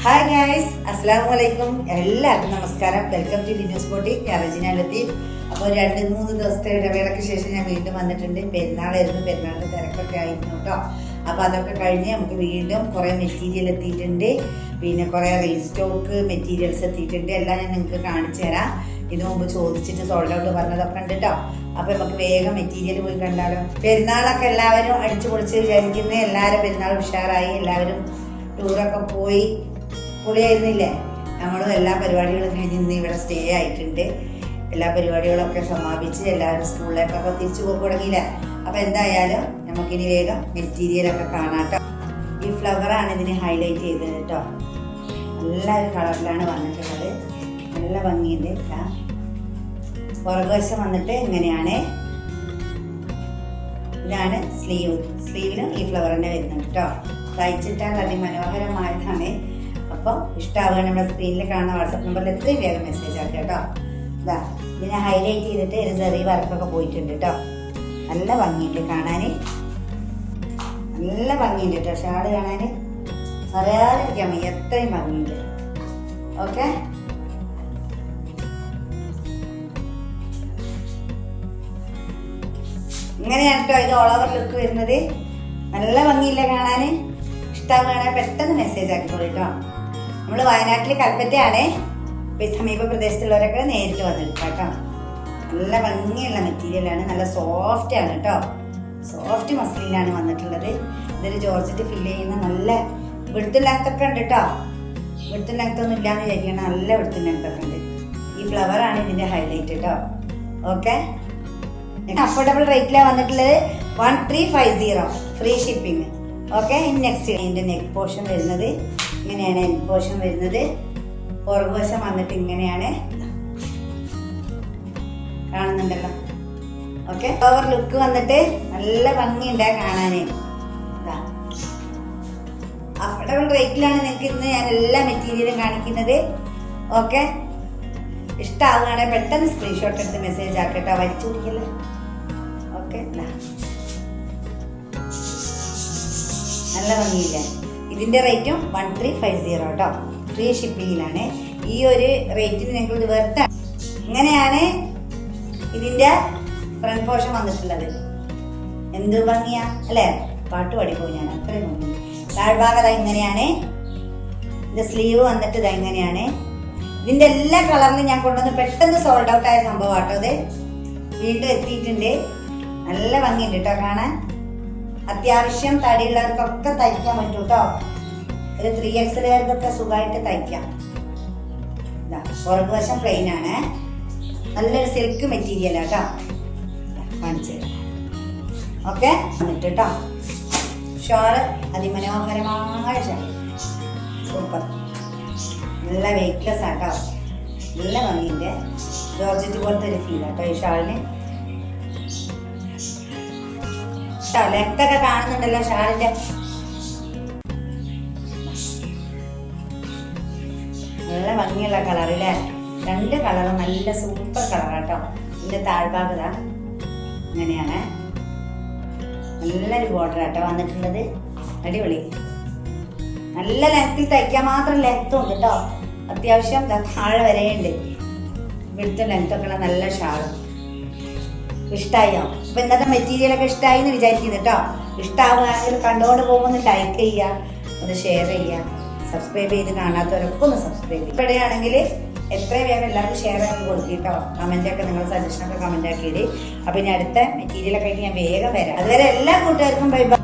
Hi guys, അസ്സലാമലൈക്കും. എല്ലാവർക്കും നമസ്കാരം. Welcome to Linus boutique. ഞാൻ റെജിന ലത്തീഫ്. അപ്പോൾ 2-3 ദിവസത്തെ ഇടവേളയ്ക്ക് ശേഷം ഞാൻ വീണ്ടും വന്നിട്ടുണ്ട്. പെരുന്നാളായിരുന്നു, പെരുന്നാളിൻ്റെ തിരക്കൊക്കെ ആയിരുന്നു കേട്ടോ. അപ്പോൾ അതൊക്കെ കഴിഞ്ഞ് നമുക്ക് വീണ്ടും കുറേ മെറ്റീരിയൽ എത്തിയിട്ടുണ്ട്. പിന്നെ കുറേ റീസ്റ്റോക്ക് മെറ്റീരിയൽസ് എത്തിയിട്ടുണ്ട്. എല്ലാം ഞാൻ നിങ്ങൾക്ക് കാണിച്ചു തരാം. ഇതിനു മുമ്പ് ചോദിച്ചിട്ട് സോൾഡ് ഔട്ട് പറഞ്ഞതൊക്കെ ഉണ്ട് കേട്ടോ. അപ്പോൾ നമുക്ക് വേഗം മെറ്റീരിയൽ പോയി കണ്ടാലോ. പെരുന്നാളൊക്കെ എല്ലാവരും അടിച്ചു പൊളിച്ച് വിചാരിക്കുന്നത്. എല്ലാവരും പെരുന്നാൾ ഉഷാറായി, എല്ലാവരും ടൂറൊക്കെ പോയി പൊളിയായിരുന്നില്ലേ. നമ്മളും എല്ലാ പരിപാടികളും കഴിഞ്ഞ് ഇന്ന് ഇവിടെ സ്റ്റേ ആയിട്ടുണ്ട്. എല്ലാ പരിപാടികളൊക്കെ സമാപിച്ച് എല്ലാവരും സ്കൂളിലേക്കൊക്കെ തിരിച്ചു പോയി തുടങ്ങിയില്ലേ. അപ്പോൾ എന്തായാലും നമുക്കിനി വേഗം മെറ്റീരിയലൊക്കെ കാണാം കേട്ടോ. ഈ ഫ്ലവറാണ് ഇതിന് ഹൈലൈറ്റ് ചെയ്തത് കേട്ടോ. നല്ല ഒരു കളറിലാണ് വന്നിട്ടുള്ളത്. നല്ല ഭംഗിയുണ്ട്. പുറകുവശം വന്നിട്ട് ഇങ്ങനെയാണ്. ഇതാണ് സ്ലീവിലും ഈ ഫ്ലവർ തന്നെ വരുന്നുണ്ട് കേട്ടോ. തയ്ച്ചിട്ടാൽ അതിമനോഹരമായതാണ്. അപ്പോൾ ഇഷ്ടമാവുക നമ്മുടെ സ്ക്രീനിൽ കാണുന്ന വാട്സപ്പ് നമ്പറിൽ എത്രയും വേഗം മെസ്സേജ് ആക്കുക കേട്ടോ. ഇതാ ഇതിനെ ഹൈലൈറ്റ് ചെയ്തിട്ട് ഒരു ചെറിയ വർക്കൊക്കെ പോയിട്ടുണ്ട് കേട്ടോ. നല്ല ഭംഗിയുണ്ട് കാണാൻ, നല്ല ഭംഗിയുണ്ട് കേട്ടോ. ഷാള് കാണാൻ പറയാതിരിക്കാൻ വയ്യ, എത്രയും ഭംഗിയുണ്ട്. ഓക്കെ, ഇങ്ങനെയാണ് കേട്ടോ ഇത് ഓൾ ഓവർ ലുക്ക് വരുന്നത്. നല്ല ഭംഗിയില്ല കാണാൻ. ഇഷ്ടമാവുകയാണെങ്കിൽ പെട്ടെന്ന് മെസ്സേജ് ആക്കിക്കോളൂ കേട്ടോ. നമ്മൾ വയനാട്ടിൽ കൽപ്പറ്റയാണ്. സമീപ പ്രദേശത്തുള്ളവരൊക്കെ നേരിട്ട് വന്നെടുക്കാം കേട്ടോ. നല്ല ഭംഗിയുള്ള മെറ്റീരിയലാണ്, നല്ല സോഫ്റ്റ് ആണ് കേട്ടോ. സോഫ്റ്റ് മസ്ലിനാണ് വന്നിട്ടുള്ളത്. ഇതൊരു ജോർജറ്റ് ഫില്ല് ചെയ്യുന്ന നല്ല വെടുത്തും ലെങ്ത്തൊക്കെ ഉണ്ട് കേട്ടോ. വെടുത്തും ലെങ്ത്തൊന്നും ഇല്ലാന്ന് വിചാരിക്കണം, നല്ല വെടുത്തും ലെങ്ത്തൊക്കെ ഉണ്ട്. ഈ ഫ്ലവറാണ് ഇതിൻ്റെ ഹൈലൈറ്റ് കേട്ടോ. ഓക്കെ, അഫോർഡബിൾ റേറ്റിലാണ് വന്നിട്ടുള്ളത്. 1350 ഫ്രീ ഷിപ്പിംഗ്. ഓക്കെ, നെക്സ്റ്റ് ഇതിൻ്റെ നെക്ക് പോർഷൻ വരുന്നത് ഇങ്ങനെയാണ്. നെക്ക് പോർഷൻ വരുന്നത് പുറകുവശം വന്നിട്ട് ഇങ്ങനെയാണ്, കാണുന്നുണ്ടല്ലോ. ഓക്കെ, ഓവർ ലുക്ക് വന്നിട്ട് നല്ല ഭംഗിയുണ്ട് കാണാന്. അഫോർഡബിൾ റേറ്റിലാണ് നിങ്ങൾക്ക് ഇന്ന് ഞാൻ എല്ലാ മെറ്റീരിയലും കാണിക്കുന്നത്. ഓക്കെ, ഇഷ്ടമാവുകയാണെങ്കിൽ പെട്ടെന്ന് സ്ക്രീൻഷോട്ട് എടുത്ത് മെസ്സേജ് ആക്കട്ടോ, വലിച്ചു പിടിക്കല്ലേ. ഓക്കെ, നല്ല ഭംഗിയില്ല. ഇതിന്റെ റേറ്റും 1350 കേട്ടോ. ഫ്രീ ഷിപ്പിങ്ങിലാണ്. ഈ ഒരു റേറ്റിന് നിങ്ങൾ ഇത് വെറുതെ. ഇങ്ങനെയാണ് ഇതിന്റെ ഫ്രണ്ട് പോർഷൻ വന്നിട്ടുള്ളത്. എന്ത് ഭംഗിയാ അല്ലേ. പാട്ട് പാടിപ്പോയി ഞാൻ, അത്രയും ഭംഗി. താഴ്ഭാഗത ഇങ്ങനെയാണ്. ഇതിന്റെ സ്ലീവ് വന്നിട്ട് ഇത് ഇങ്ങനെയാണ്. ഇതിന്റെ എല്ലാ കളറിലും ഞാൻ കൊണ്ടുവന്ന് പെട്ടെന്ന് സോൾഡ് ഔട്ട് ആയ സംഭവം കേട്ടോ. അത് വീണ്ടും എത്തിയിട്ടുണ്ട്. നല്ല ഭംഗിയുണ്ട് കേട്ടോ കാണാൻ. അത്യാവശ്യം തടിയുള്ളവർക്കൊക്കെ തയ്ക്കാൻ പറ്റും കേട്ടോ. ഒരു 3XLകാർക്കൊക്കെ സുഖമായിട്ട് തയ്ക്കാം. പുറകുവശം പ്ലെയിൻ ആണ്. നല്ലൊരു സിൽക്ക് മെറ്റീരിയൽ കേട്ടോ. കാണിച്ചു തരാം. ഓക്കെ, എന്നിട്ട് കേട്ടോ ഷോള് അതിമനോഹരമായ ഷാൾ, സൂപ്പർ. നല്ല വെയ്റ്റ്ലെസ് ആട്ടോ. നല്ല ഭംഗിയുണ്ട്. ജോർജറ്റ് പോലത്തെ ഒരു ഫീൽ ആട്ടോ ഈ ഷാളിന്. ലെങ്ത്തൊക്കെ കാണുന്നുണ്ടല്ലോ ഷാളിന്റെ. നല്ല ഭംഗിയുള്ള കളറില്ലേ. 2 കളറും നല്ല സൂപ്പർ കളറാട്ടോ. ഇതിന്റെ താഴ്ഭാഗത ഇങ്ങനെയാണ്. നല്ലൊരു ബോർഡർ ആട്ടോ വന്നിട്ടുള്ളത്. അടിപൊളി. നല്ല ലെങ്ത്തിൽ തയ്ക്കാൻ മാത്രം ലെങ്ത്തും ഉണ്ട് കേട്ടോ. അത്യാവശ്യം താഴെ വരെയുണ്ട്. ഇവിടുത്തെ ലെങ്ത്തൊക്കെ ഉള്ള നല്ല ഷാളും. ഇഷ്ടമായോ? അപ്പൊ ഇന്നത്തെ മെറ്റീരിയലൊക്കെ ഇഷ്ടമായി എന്ന് വിചാരിക്കുന്നു കേട്ടോ. ഇഷ്ടമാവുകയാണെങ്കിൽ കണ്ടുകൊണ്ട് പോകുമ്പോൾ ലൈക്ക് ചെയ്യുക, ഒന്ന് ഷെയർ ചെയ്യുക, സബ്സ്ക്രൈബ് ചെയ്ത് കാണാത്തവരൊക്കെ ഒന്ന് സബ്സ്ക്രൈബ് ചെയ്യുക. ഇവിടെയാണെങ്കിൽ എത്രയും വേഗം എല്ലാവർക്കും ഷെയർ ആക്കി കൊടുക്കും കേട്ടോ. കമന്റൊക്കെ നിങ്ങൾ സജഷനൊക്കെ കമന്റ് ആക്കിയിട്ട്. അപ്പൊ ഇനി അടുത്ത മെറ്റീരിയലൊക്കെ ആയിട്ട് ഞാൻ വേഗം വരാം. അതുവരെ എല്ലാ കൂട്ടുകാർക്കും ബൈ ബൈ.